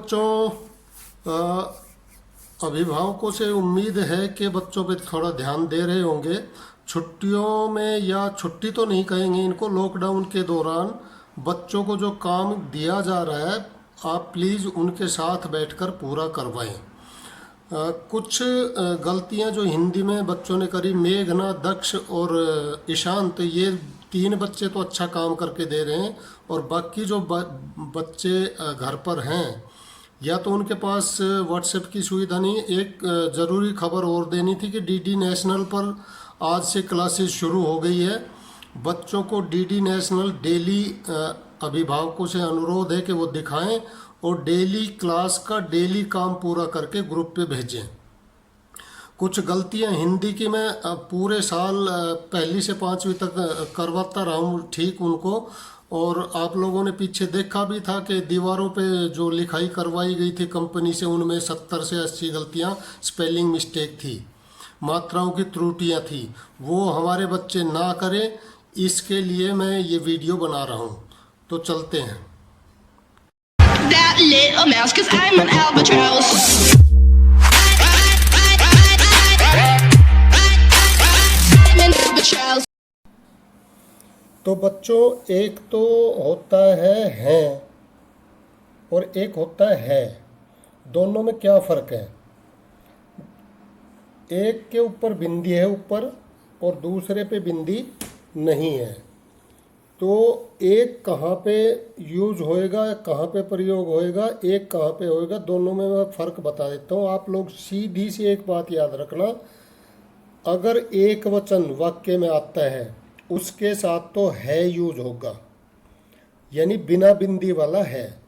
बच्चों, अभिभावकों से उम्मीद है कि बच्चों पे थोड़ा ध्यान दे रहे होंगे। छुट्टियों में, या छुट्टी तो नहीं कहेंगे इनको, लॉकडाउन के दौरान बच्चों को जो काम दिया जा रहा है आप प्लीज़ उनके साथ बैठकर पूरा करवाएं। कुछ गलतियां जो हिंदी में बच्चों ने करी, मेघना, दक्ष और ईशांत, ये तीन बच्चे तो अच्छा काम करके दे रहे हैं, और बाकी जो बच्चे घर पर हैं, या तो उनके पास व्हाट्सएप की सुविधा नहीं। एक ज़रूरी खबर और देनी थी कि डीडी नेशनल पर आज से क्लासेस शुरू हो गई है। बच्चों को डीडी नेशनल डेली, अभिभावकों से अनुरोध है कि वो दिखाएं और डेली क्लास का डेली काम पूरा करके ग्रुप पे भेजें। कुछ गलतियां हिंदी की मैं पूरे साल पहली से पाँचवीं तक करवाता रहा हूँ ठीक उनको, और आप लोगों ने पीछे देखा भी था कि दीवारों पे जो लिखाई करवाई गई थी कंपनी से, उनमें 70 से 80 गलतियां स्पेलिंग मिस्टेक थी, मात्राओं की त्रुटियां थी। वो हमारे बच्चे ना करें, इसके लिए मैं ये वीडियो बना रहा हूँ। तो चलते हैं। That little mouse, 'cause I'm an albatross. I'm an albatross. तो बच्चों, एक तो होता है हैं और एक होता है। दोनों में क्या फ़र्क है? एक के ऊपर बिंदी है ऊपर और दूसरे पे बिंदी नहीं है। तो एक कहाँ पे यूज होएगा, कहाँ पे प्रयोग होएगा, एक कहाँ पे होएगा, दोनों में मैं फ़र्क बता देता हूँ। आप लोग सीधी सी एक बात याद रखना, अगर एक वचन वाक्य में आता है उसके साथ तो है यूज होगा, यानी बिना बिंदी वाला है।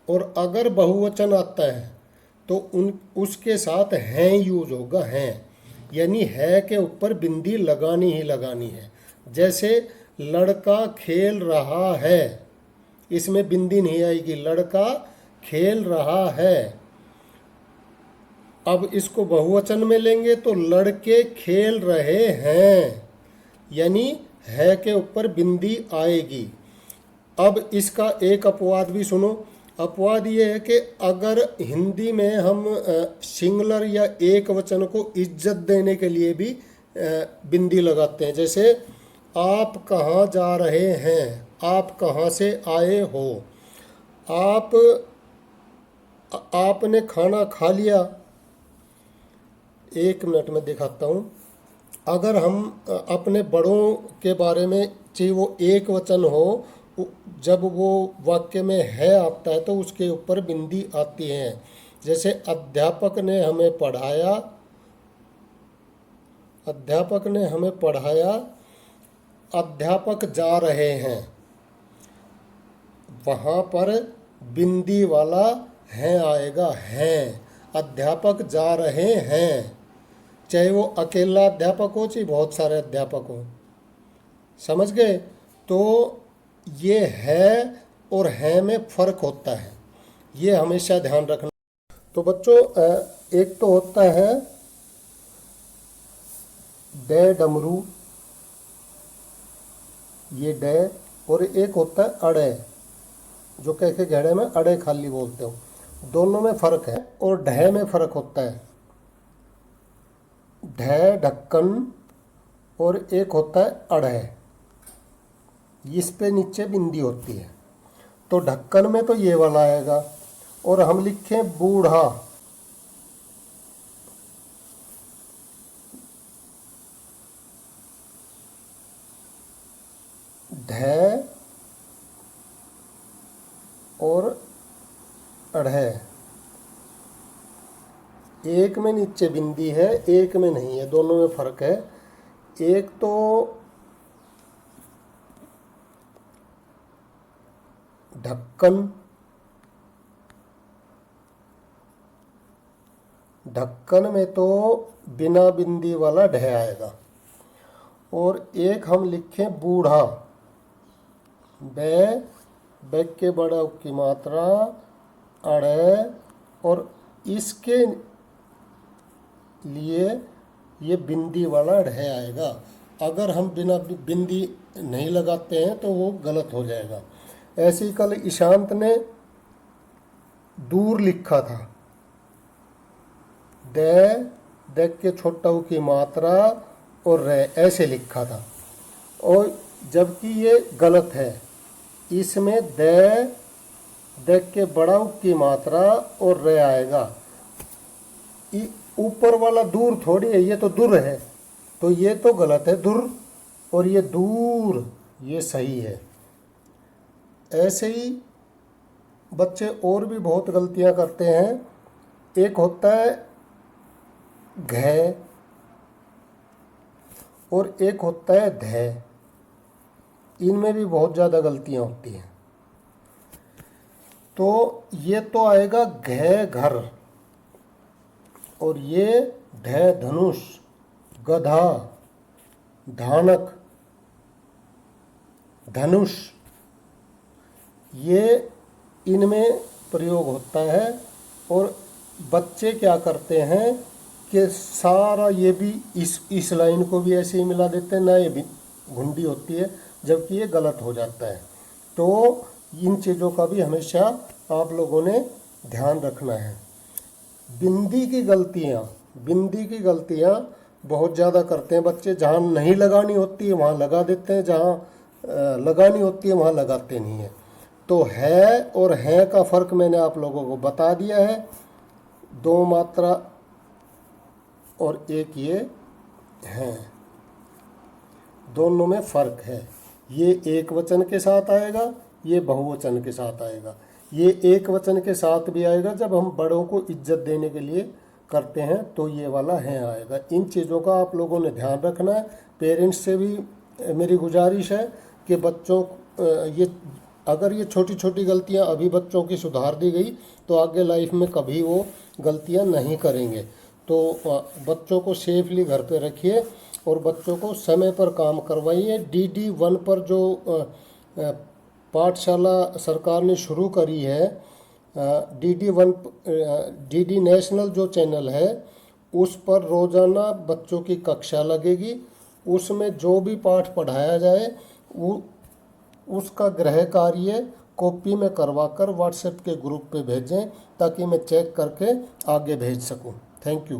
और अगर बहुवचन आता है तो उसके साथ हैं यूज होगा, हैं, यानी है के ऊपर बिंदी लगानी ही लगानी है। जैसे लड़का खेल रहा है, इसमें बिंदी नहीं आएगी, लड़का खेल रहा है। अब इसको बहुवचन में लेंगे तो लड़के खेल रहे हैं, यानी है के ऊपर बिंदी आएगी। अब इसका एक अपवाद भी सुनो। अपवाद ये है कि अगर हिंदी में हम सिंगुलर या एक वचन को इज्जत देने के लिए भी बिंदी लगाते हैं, जैसे आप कहाँ जा रहे हैं, आप कहाँ से आए हो, आपने खाना खा लिया। एक मिनट में दिखाता हूँ। अगर हम अपने बड़ों के बारे में, चाहे वो एक वचन हो, जब वो वाक्य में है आता है तो उसके ऊपर बिंदी आती है। जैसे अध्यापक ने हमें पढ़ाया, अध्यापक ने हमें पढ़ाया, अध्यापक जा रहे हैं, वहाँ पर बिंदी वाला हैं आएगा, हैं, अध्यापक जा रहे हैं। चाहे वो अकेला अध्यापक हो, चाहे बहुत सारे अध्यापक हो। समझ गए? तो ये है और है में फ़र्क होता है, ये हमेशा ध्यान रखना। तो बच्चों, एक तो होता है डे डमरू, ये डे, और एक होता है अड़े, जो कह के घेड़े में अड़े खाली बोलते हो। दोनों में फ़र्क है। और ढे में फ़र्क होता है, ढे ढक्कन, और एक होता है अड़े, इस पे नीचे बिंदी होती है। तो ढक्कन में तो ये वाला आएगा। और हम लिखें बूढ़ा, ढे और अढ़े, एक में नीचे बिंदी है, एक में नहीं है, दोनों में फ़र्क है। एक तो ढक्कन, ढक्कन में तो बिना बिंदी वाला ढे आएगा। और एक हम लिखें बूढ़ा, बे, बेक के बड़ा की मात्रा, अड़े, और इसके लिए ये बिंदी वाला ढे आएगा। अगर हम बिना बिंदी नहीं लगाते हैं तो वो गलत हो जाएगा। ऐसे ही कल ईशांत ने दूर लिखा था, द के छोटा ऊ की मात्रा और रे ऐसे लिखा था, और जबकि ये गलत है। इसमें द के बड़ा ऊ की मात्रा और रे आएगा। ऊपर वाला दूर थोड़ी है, ये तो दूर है, तो ये तो गलत है दूर, और ये दूर ये सही है। ऐसे ही बच्चे और भी बहुत गलतियां करते हैं। एक होता है घ और एक होता है ध, इनमें भी बहुत ज़्यादा गलतियां होती हैं। तो ये तो आएगा घ घर, और ये ढ धनुष, गधा, धानक, धनुष, ये इनमें प्रयोग होता है। और बच्चे क्या करते हैं कि सारा ये भी इस लाइन को भी ऐसे ही मिला देते हैं, ना ये भी घुंडी होती है, जबकि ये गलत हो जाता है। तो इन चीज़ों का भी हमेशा आप लोगों ने ध्यान रखना है। बिंदी की गलतियाँ बहुत ज़्यादा करते हैं बच्चे। जहाँ नहीं लगानी होती है वहाँ लगा देते हैं, जहाँ लगानी होती है वहाँ लगाते नहीं हैं। तो है और हैं का फ़र्क मैंने आप लोगों को बता दिया है। दो मात्रा और एक ये हैं, दोनों में फ़र्क है। ये एक वचन के साथ आएगा, ये बहुवचन के साथ आएगा। ये एक वचन के साथ भी आएगा जब हम बड़ों को इज्जत देने के लिए करते हैं, तो ये वाला है आएगा। इन चीज़ों का आप लोगों ने ध्यान रखना है। पेरेंट्स से भी मेरी गुजारिश है कि बच्चों ये अगर ये छोटी छोटी गलतियां अभी बच्चों की सुधार दी गई तो आगे लाइफ में कभी वो गलतियां नहीं करेंगे। तो बच्चों को सेफली घर पे रखिए और बच्चों को समय पर काम करवाइए। DD1 पर जो पाठशाला सरकार ने शुरू करी है, DD नेशनल जो चैनल है, उस पर रोज़ाना बच्चों की कक्षा लगेगी। उसमें जो भी पाठ पढ़ाया जाए वो उसका गृह कार्य कॉपी में करवाकर व्हाट्सएप के ग्रुप पे भेजें, ताकि मैं चेक करके आगे भेज सकूं। Thank you.